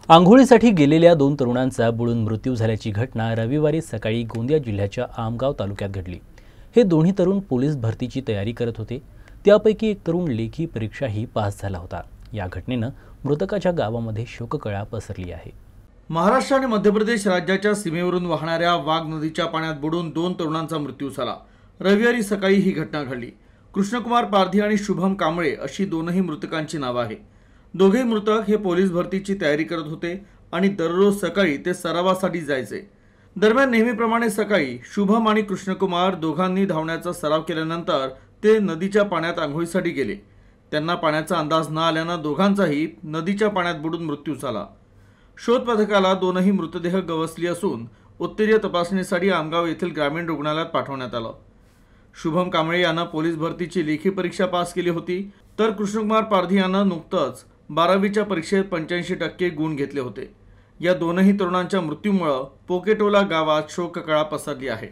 आंघोळीसाठी गेलेल्या दोन तरुणांचा बुडून मृत्यू झाल्याची घटना रविवारी सकाळी गोंदिया जिल्ह्याच्या आमगाव तालुक्यात घडली। हे दोन्ही तरुण पोलीस भरतीची तयारी करत होते। त्यापैकी एक तरुण लेखी परीक्षाही पास झाला होता। या घटनेनं मृतकाच्या गावामध्ये शोककळा पसरली आहे। महाराष्ट्र आणि मध्य प्रदेश राज्याच्या सीमेवरून वाहणाऱ्या वाघ नदीच्या पाण्यात बुडून दोन तरुणांचा मृत्यू झाला। रविवारी सकाळी ही घटना घडली। कृष्णकुमार पारधी आणि शुभम कांबळे अशी दोनही मृतकांची नावे आहेत। दोघे मृतक हे पोलीस भरतीची तयारी करत होते आणि दररोज सकाळी ते सरावासाठी जायचे। दरम्यान नेहमीप्रमाणे सकाळी शुभम आणि कृष्णकुमार दोघांनी धावण्याचा सराव केल्यानंतर ते नदीच्या पाण्यात आंघोळीसाठी गेले। त्यांना पाण्याचा अंदाज न आल्याने दोघांचाही नदीच्या पाण्यात बुडून मृत्यू झाला। शोध पथकाला दोनही मृतदेह गवसली असून उत्तरीय तपासणीसाठी आमगाव येथील ग्रामीण रुग्णालयात पाठवण्यात आलं। शुभम कांबळे यांना पोलीस भरतीची लेखी परीक्षा पास केली होती, तर कृष्णकुमार पारधी यांना नुकतंच 12वीच्या परीक्षेत 85% गुण घेतले होते। या दोनही तरुणांच्या मृत्यूमुळे पोकेटोला गावात शोककळा पसरली आहे।